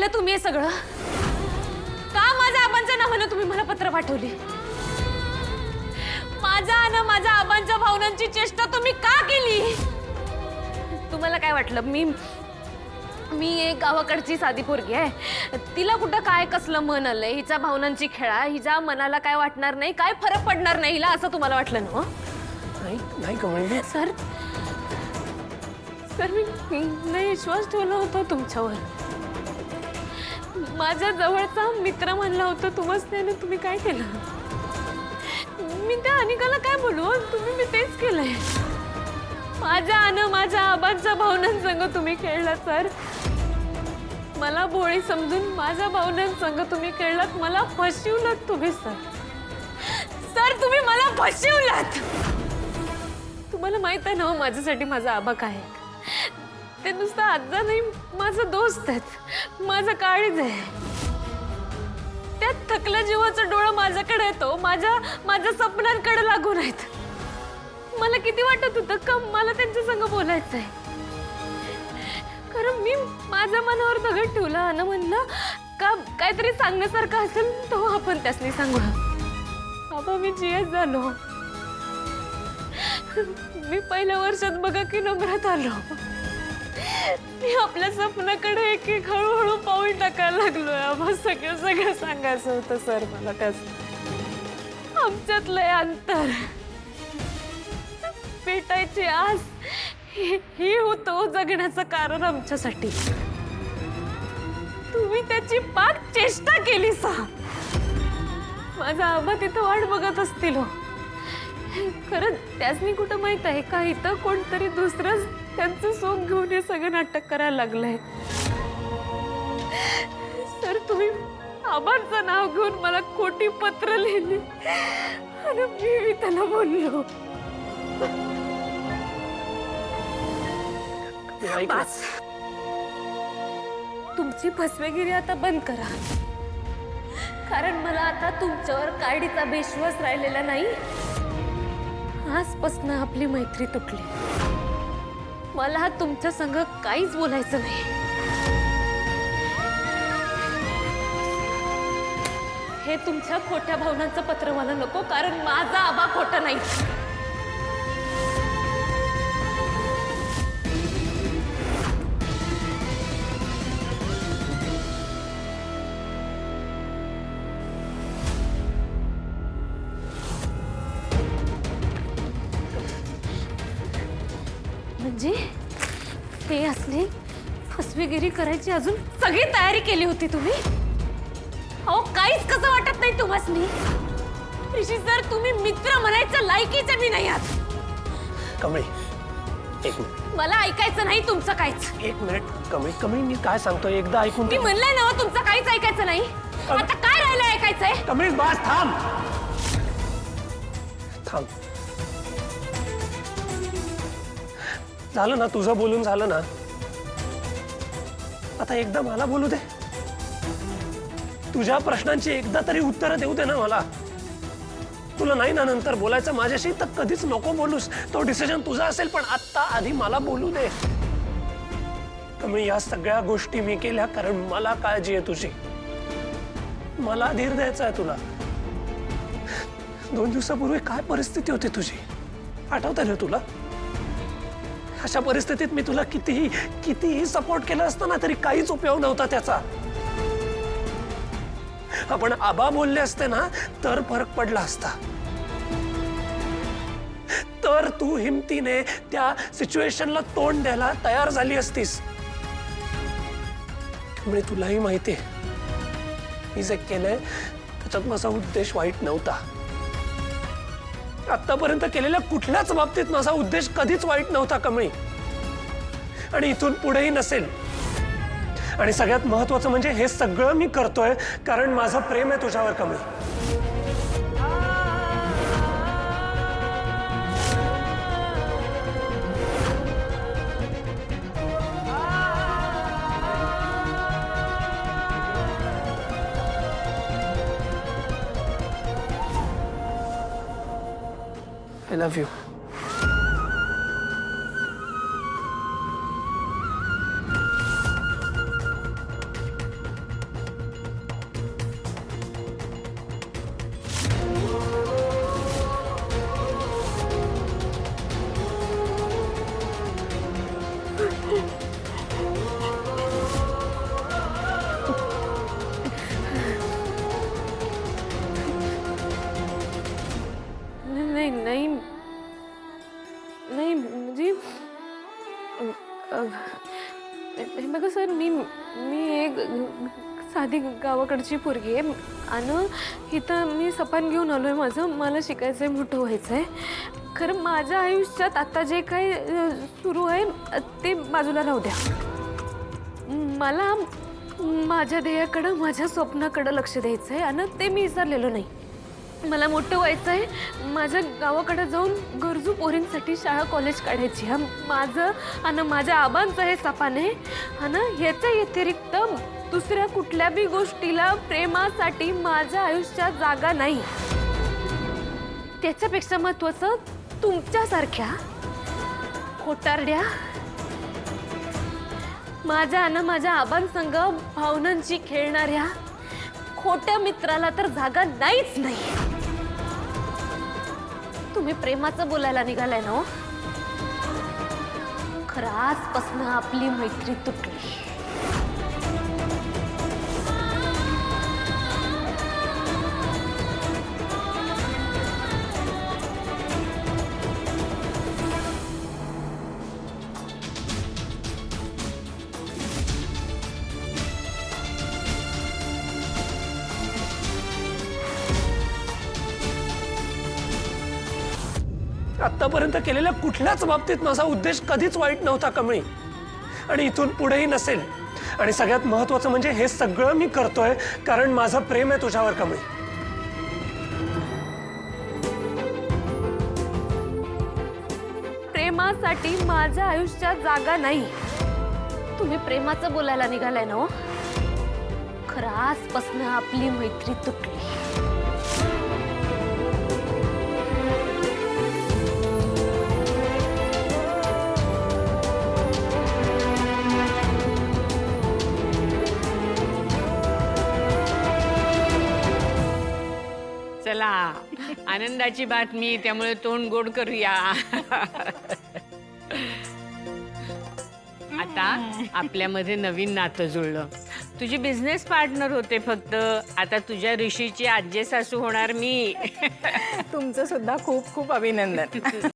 केलं तुम्ही हे सगळं? का माझ्या आबांच्या नावानं तुम्ही मला पत्र पाठवली? माझ्या आणि माझ्या आबांच्या भावनांची चेष्टा तुम्ही का केली? तुम्हाला काय वाटलं मी एक गावाकडची साधी पोरगी आहे, तिला कुठं काय कसलं मन आलंय, हिच्या भावनांची खेळा, हिच्या मनाला काय वाटणार नाही, काय फरक पडणार नाही हिला, असं तुम्हाला वाटलं ना? नाही कमळी सर मी नाही विश्वास ठेवला होता तुमच्यावर. माझ्या जवळचा मित्र म्हणला होता तुम्हाच, त्याने तुम्ही काय केलं? मी त्या अनिकाला काय बोलू? तुम्ही मी तेच केलंय. माझ्या आणि माझ्या आबांच्या भावनांसंग तुम्ही खेळला सर. मला भोळी समजून माझ्या भावनांसंग तुम्ही खेळलात, मला फसवलात तुम्ही सर. तुम्ही मला फसवलात. तुम्हाला माहित आहे ना माझ्यासाठी माझा आबा काय आहे? ते नुसतं आजा नाही, माझा दोस्त आहेत, माझा काळीज आहे. त्यात थकल्या जीवाचा डोळा माझ्याकडे येतो, माझ्या स्वप्नांकडे लागून आहेत. मला किती वाटत होतं का मला त्यांच्या संग बोलायचंय, कारण मी माझ्या मनावर दगड ठेवला आणि म्हणलं का काहीतरी सांगण्यासारखं असेल तो आपण त्यासनी सांगू. बाबा मी जीएस झालो. मी पहिल्या वर्षात बघा की नंबरात आलो. मी आपल्या स्वप्नाकडे एक एक हळूहळू पाऊल टाकायला लागलोय. आम्हा सगळं सांगायचं होतं सर मला. त्याच आमच्यातलं अंतर, भेटायची आस, ही होतो जगण्याचं कारण आमच्यासाठी. तुम्ही त्याची पाक चेष्टा केली सा. माझा आबा तिथं वाट बघत असतील. खरं त्यासनी कुठं माहित आहे का इथं कोणतरी दुसरंच त्यांचं सोंग घेऊन हे सगळं नाटक करायला लागलंय. सर तुम्ही आबांचं नाव घेऊन मला खोटी पत्र लिहिली आणि मी त्याला बोललो. बस तुमची फसवेगिरी आता बंद करा, कारण मला आता तुमच्यावर काडीचा विश्वास राहिलेला नाही. आजपासून आपली मैत्री तुटली. मला तुमच्या संग काहीच बोलायचं नाही. हे तुमच्या खोट्या भावनांचं पत्र मला नको, कारण माझा आबा खोटा नाही. म्हणजे हे असली फसवेगिरी करायची अजून सगळी तयारी केली होती तुम्ही? अहो काहीच कसं वाटत नाही तुम्हासनी? ऋषी सर तुम्ही मित्र म्हणायचं लायकीचे मी नाही आहात. कमळी एक मिनिट, मला ऐकायचं नाही तुमचं काहीच. एक मिनिट कमळी मी काय सांगतोय एकदा ऐकून. मी म्हणलंय ना तुमचं काहीच ऐकायचं नाही. आता काय राहिलं ऐकायचंय? कमळी बस थांब. झालं ना तुझं बोलून झालं ना. आता एकदा मला बोलू दे. तुझ्या प्रश्नांची एकदा तरी उत्तरं देऊ दे ना मला. तुला नाही ना नंतर बोलायचं माझ्याशी तर कधीच नको बोलूस. तो डिसिजन तुझा असेल, पण आता आधी मला बोलू दे. कमी या सगळ्या गोष्टी मी केल्या कारण मला काळजी आहे तुझी. मला धीर द्यायचा आहे तुला. 2 दिवसापूर्वी काय परिस्थिती होती तुझी आठवतंय ना तुला? अशा परिस्थितीत मी तुला कितीही सपोर्ट केला असता ना तरी काहीच उपयोग नव्हता त्याचा. आपण आबा बोलले असते ना तर फरक पडला असता. तर तू हिमतीने त्या सिच्युएशनला तोंड द्यायला तयार झाली असतीस. त्यामुळे तुलाही माहिती आहे मी जे केलंय त्याच्यात माझा उद्देश वाईट नव्हता. आतापर्यंत केलेल्या कुठल्याच बाबतीत माझा उद्देश कधीच वाईट नव्हता कमळी, आणि इथून पुढेही नसेल. आणि सगळ्यात महत्त्वाचं म्हणजे हे सगळं मी करतोय कारण माझं प्रेम आहे तुझ्यावर कमळी. I love you. नाही नाही म्हणजे हे बघा सर, मी एक साधी गावाकडची पोरगी आहे आणि इथं मी सपान घेऊन आलोय. मला शिकायचंय, मोठं व्हायचंय. खरं माझ्या आयुष्यात आता जे काही सुरू आहे ते बाजूला राहू द्या. मला माझ्या ध्येयाकडं, माझ्या स्वप्नाकडं लक्ष द्यायचंय आणि ते मी विसरलेलो नाही. मला मोठं व्हायचंय, माझ्या गावाकडे जाऊन गरजू पोरींसाठी शाळा कॉलेज काढायची. हा माझं आणि माझ्या आबांचं हे सपान आहे. आणि याच्या व्यतिरिक्त दुसऱ्या कुठल्या बी गोष्टीला, प्रेमासाठी माझ्या आयुष्यात जागा नाही. त्याच्यापेक्षा महत्वाचं, तुमच्यासारख्या खोटारड्या माझ्या आणि माझ्या आबांसंग भावनांची खेळणाऱ्या खोट्या मित्राला तर जागा नाहीच नाही. तुम्ही प्रेमाचं बोलायला निघालाय ना हो? खरं आजपासून आपली मैत्री तुटली. आतापर्यंत केलेल्या कुठल्याच बाबतीत माझा उद्देश कधीच वाईट नव्हता कमळी, आणि इथून पुढेही नसेल. आणि सगळ्यात महत्वाचं म्हणजे हे सगळं मी करतोय कारण माझं प्रेम आहे तुझ्यावर कमळी. प्रेमासाठी माझ्या आयुष्यात जागा नाही. तुम्ही प्रेमाचं बोलायला निघालाय ना हो? खरं आजपासून आपली मैत्री तुटली. चला, आनंदाची बातमी, त्यामुळे तोंड गोड करूया. आता आपल्यामध्ये नवीन नातं जुळलं. तुझी बिझनेस पार्टनर होते फक्त, आता तुझ्या ऋषीची आज्जे सासू होणार मी. तुमचं सुद्धा खूप खूप अभिनंदन.